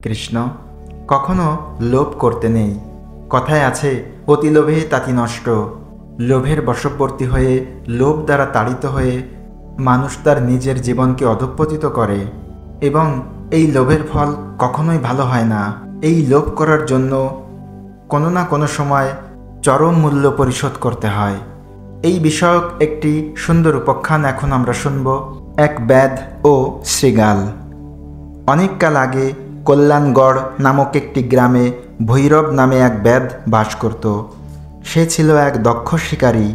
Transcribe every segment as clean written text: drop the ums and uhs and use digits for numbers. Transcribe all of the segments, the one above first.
কৃষ্ণ, কখনো লোভ করতে নেই। কথায় আছে, অতি লোভে তাতি নষ্ট। লোভের বশবর্তী হয়ে, লোভ দ্বারা তাড়িত হয়ে মানুষ তার নিজের জীবনকে অধঃপতিত করে এবং এই লোভের ফল কখনোই ভালো হয় না। এই লোভ করার জন্য কোনো না কোনো সময় চরম মূল্য পরিশোধ করতে হয়। এই বিষয়ক একটি সুন্দর উপাখ্যান এখন আমরা শুনব। এক ব্যাধ ও শৃগাল। অনেককাল আগে কল্যাণগড় নামক একটি গ্রামে ভৈরব নামে এক ব্যাধ বাস করত। সে ছিল এক দক্ষ শিকারী,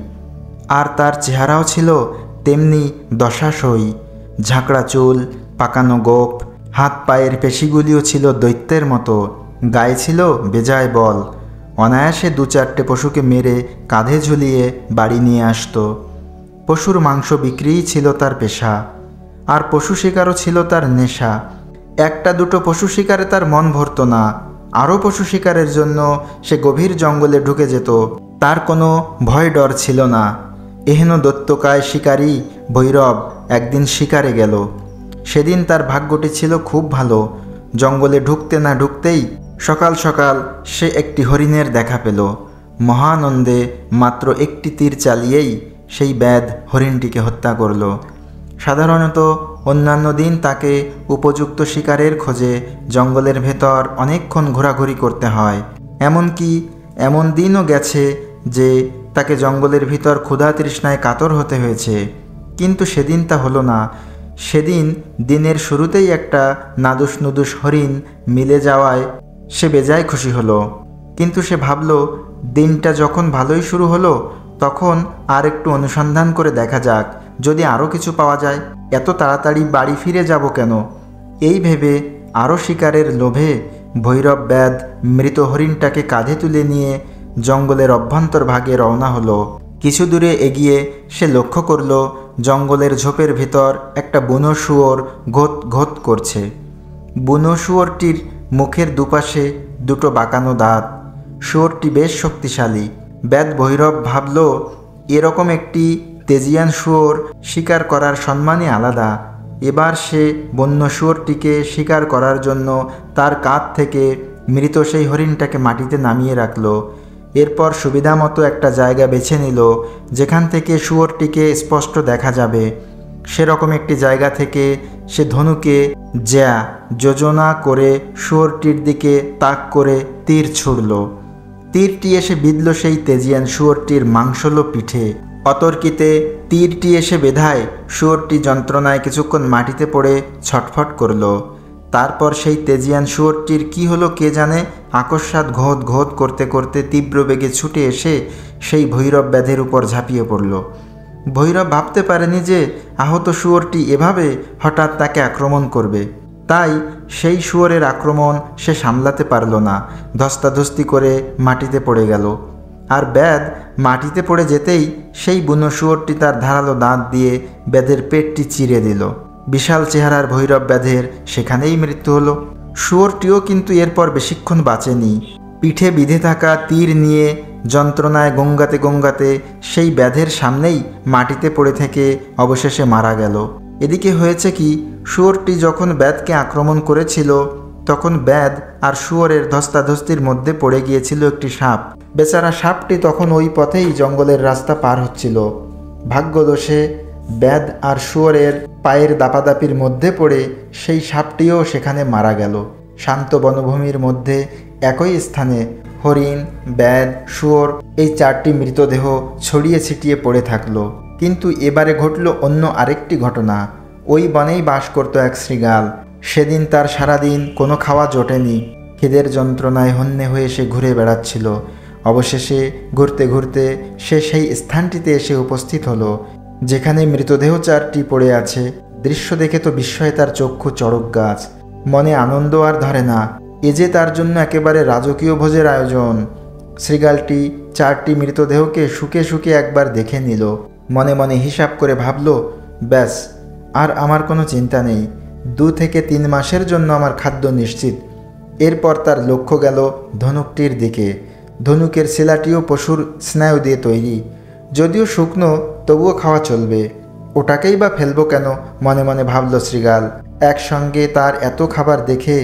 আর তার চেহারাও ছিল তেমনি দশাসই। ঝাঁকড়া চুল, পাকানো গোঁফ, হাত পায়ের পেশিগুলিও ছিল দৈত্যের মতো। গায়ে ছিল বেজায় বল। অনায়াসে 2-4টে পশুকে মেরে কাঁধে ঝুলিয়ে বাড়ি নিয়ে আসত। পশুর মাংস বিক্রিই ছিল তার পেশা, আর পশু শিকারও ছিল তার নেশা। 1-2 পশু শিকারে তার মন ভরত না। আরও পশু শিকারের জন্য সে গভীর জঙ্গলে ঢুকে যেত। তার কোনো ভয় ডর ছিল না। এহেন দৈত্যকায় শিকারী ভৈরব একদিন শিকারে গেল। সেদিন তার ভাগ্যটি ছিল খুব ভালো। জঙ্গলে ঢুকতে না ঢুকতেই সকাল সকাল সে একটি হরিণের দেখা পেল। মহানন্দে মাত্র একটি তীর চালিয়েই সেই ব্যাধ হরিণটিকে হত্যা করল। সাধারণত অন্যান্য দিন তাকে উপযুক্ত শিকারের খোঁজে জঙ্গলের ভেতর অনেকক্ষণ ঘোরাঘুরি করতে হয়। এমনকি এমন দিনও গেছে যে তাকে জঙ্গলের ভিতর ক্ষুধা তৃষ্ণায় কাতর হতে হয়েছে, কিন্তু সেদিন তা হলো না। সেদিন দিনের শুরুতেই একটা নাদুস নুদুস হরিণ মিলে যাওয়ায় সে বেজায় খুশি হলো। কিন্তু সে ভাবল, দিনটা যখন ভালোই শুরু হলো, তখন আর একটু অনুসন্ধান করে দেখা যাক, যদি আরও কিছু পাওয়া যায়। এত তাড়াতাড়ি বাড়ি ফিরে যাব কেন? এই ভেবে আরও শিকারের লোভে ভৈরব ব্যাধ মৃত হরিণটাকে কাঁধে তুলে নিয়ে জঙ্গলের অভ্যন্তর ভাগে রওনা হলো। কিছু দূরে এগিয়ে সে লক্ষ্য করল, জঙ্গলের ঝোপের ভিতর একটা বুনো শুয়োর ঘোত ঘোত করছে। বুনো শুয়োরটির মুখের দুপাশে 2টো বাঁকানো দাঁত। শুয়োরটি বেশ শক্তিশালী। ব্যাধ ভৈরব ভাবল, এরকম একটি তেজিয়ান শুয়োর শিকার করার সম্মানই আলাদা। এবার সে বন্য শুয়োরটিকে শিকার করার জন্য তার কাঁধ থেকে মৃত সেই হরিণটাকে মাটিতে নামিয়ে রাখল। এরপর সুবিধামতো একটা জায়গা বেছে নিল, যেখান থেকে শুয়োরটিকে স্পষ্ট দেখা যাবে। সেরকম একটি জায়গা থেকে সে ধনুকে যোজনা করে শুয়োরটির দিকে তাক করে তীর ছুড়ল। তীরটি এসে বিঁধল সেই তেজিয়ান শুয়োরটির মাংসলো পিঠে। অতর্কিতে তীরটি এসে বেধায় শুয়োরটি যন্ত্রণায় কিছুক্ষণ মাটিতে পড়ে ছটফট করল। তারপর সেই তেজিয়ান শুয়োরটির কি হলো কে জানে, আকস্মাৎ ঘোত ঘোত করতে করতে তীব্র বেগে ছুটে এসে সেই ভৈরব ব্যাধের উপর ঝাঁপিয়ে পড়ল। ভৈরব ভাবতে পারেনি যে আহত শুয়োরটি এভাবে হঠাৎ তাকে আক্রমণ করবে। তাই সেই শুয়োরের আক্রমণ সে সামলাতে পারল না। ধস্তাধস্তি করে মাটিতে পড়ে গেল। আর ব্যাধ মাটিতে পড়ে যেতেই সেই বুনো শুয়োরটি তার ধারালো দাঁত দিয়ে ব্যাধের পেটটি চিরে দিল। বিশাল চেহারার ভৈরব ব্যাধের সেখানেই মৃত্যু হলো। শুয়োরটিও কিন্তু এরপর বেশিক্ষণ বাঁচেনি। পিঠে বিঁধে থাকা তীর নিয়ে যন্ত্রণায় গঙ্গাতে গঙ্গাতে সেই ব্যাধের সামনেই মাটিতে পড়ে থেকে অবশেষে মারা গেল। এদিকে হয়েছে কি, শুয়োরটি যখন ব্যাধকে আক্রমণ করেছিল, তখন ব্যাধ আর শুয়োরের ধস্তাধস্তির মধ্যে পড়ে গিয়েছিল একটি সাপ। বেচারা সাপটি তখন ওই পথেই জঙ্গলের রাস্তা পার হচ্ছিল। ভাগ্যদোষে ব্যাধ আর শুয়োরের পায়ের দাপাদাপির মধ্যে পড়ে সেই সাপটিও সেখানে মারা গেল। শান্ত বনভূমির মধ্যে একই স্থানে হরিণ, ব্যাধ, শুয়োর এই 4টি মৃতদেহ ছড়িয়ে ছিটিয়ে পড়ে থাকলো। কিন্তু এবারে ঘটল অন্য আরেকটি ঘটনা। ওই বনেই বাস করত এক শৃগাল। সেদিন তার সারাদিন কোনো খাওয়া জোটেনি। খিদের যন্ত্রণায় হন্যে হয়ে সে ঘুরে বেড়াচ্ছিল। অবশেষে ঘুরতে ঘুরতে সে সেই স্থানটিতে এসে উপস্থিত হলো, যেখানে মৃতদেহ 4টি পড়ে আছে। দৃশ্য দেখে তো বিস্ময়ে তার চক্ষু চড়ক গাছ। মনে আনন্দ আর ধরে না। এ যে তার জন্য একেবারে রাজকীয় ভোজের আয়োজন। শৃগালটি 4টি মৃতদেহকে শুকে শুকে একবার দেখে নিল। মনে মনে হিসাব করে ভাবল, ব্যাস, আর আমার কোনো চিন্তা নেই। 2 থেকে 3 মাসের জন্য আমার খাদ্য নিশ্চিত। এরপর তার লক্ষ্য গেল ধনুকটির দিকে। ধনুকের শিলাটিও পশুর স্নায়ু দিয়ে তৈরি। যদিও শুকনো, তবুও খাওয়া চলবে। ওটাকেই বা ফেলবো কেন, মনে মনে ভাবল শৃগাল। একসঙ্গে তার এত খাবার দেখে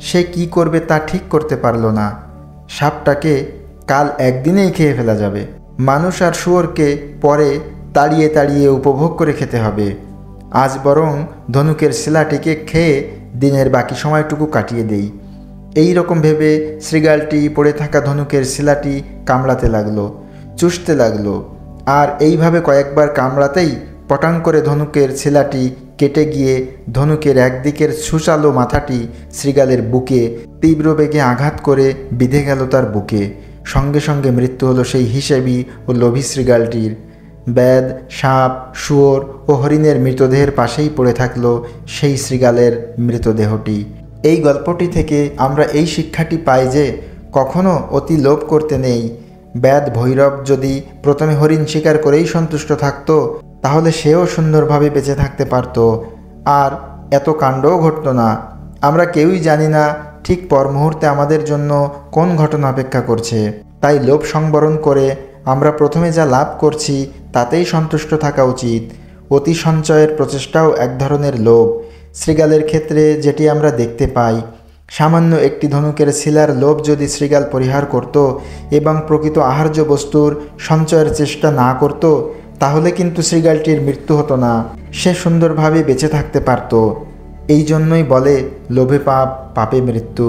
সে কি করবে তা ঠিক করতে পারল না। সাপটাকে কাল একদিনেই খেয়ে ফেলা যাবে। মানুষ আর শুয়োরকে পরে তাড়িয়ে তাড়িয়ে উপভোগ করে খেতে হবে। আজ বরং ধনুকের শিলাটিকে খেয়ে দিনের বাকি সময়টুকু কাটিয়ে দেই। এই রকম ভেবে শৃগালটি পড়ে থাকা ধনুকের শিলাটি কামড়াতে লাগলো, চুষতে লাগলো। আর এইভাবে কয়েকবার কামড়াতেই পটাং করে ধনুকের শিলাটি কেটে গিয়ে ধনুকের একদিকের সুচালো মাথাটি শৃগালের বুকে তীব্র বেগে আঘাত করে বিঁধে গেল তার বুকে। সঙ্গে সঙ্গে মৃত্যু হলো সেই হিসেবি ও লোভী শৃগালটির। ব্যাধ, সাপ, শুয়োর ও হরিণের মৃতদেহের পাশেই পড়ে থাকলো সেই শৃগালের মৃতদেহটি। এই গল্পটি থেকে আমরা এই শিক্ষাটি পাই যে কখনো অতি লোভ করতে নেই। ব্যাধ ভৈরব যদি প্রথমে হরিণ শিকার করেই সন্তুষ্ট থাকত, তাহলে সেও সুন্দরভাবে বেঁচে থাকতে পারত, আর এত কাণ্ডও ঘটত না। আমরা কেউই জানি না ঠিক পর মুহূর্তে আমাদের জন্য কোন ঘটনা অপেক্ষা করছে। তাই লোভ সংবরণ করে আমরা প্রথমে যা লাভ করছি তাতেই সন্তুষ্ট থাকা উচিত। অতি সঞ্চয়ের প্রচেষ্টাও এক ধরনের লোভ। শৃগালের ক্ষেত্রে যেটি আমরা দেখতে পাই, সামান্য একটি ধনুকের শিলার লোভ যদি শৃগাল পরিহার করত এবং প্রকৃত আহার্য বস্তুর সঞ্চয়ের চেষ্টা না করত, তাহলে কিন্তু শৃগালটির মৃত্যু হতো না, সে সুন্দরভাবে বেঁচে থাকতে পারত। এই জন্যই বলে লোভে পাপ, পাপে মৃত্যু।